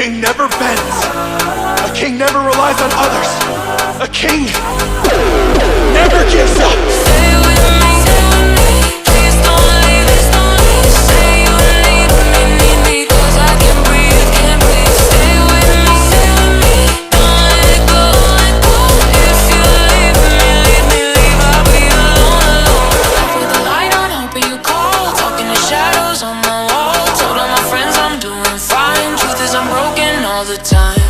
king never bends. A king never relies on others. A king never gives up. Stay with me, please don't leave, say you need me, 'cause I can't breathe, Stay with me, don't let go, if you leave me, I'll be alone. Left with the light on, hoping you call, talking to shadows on my wall. Told all my friends I'm doing fine, truth is I'm broken all the time.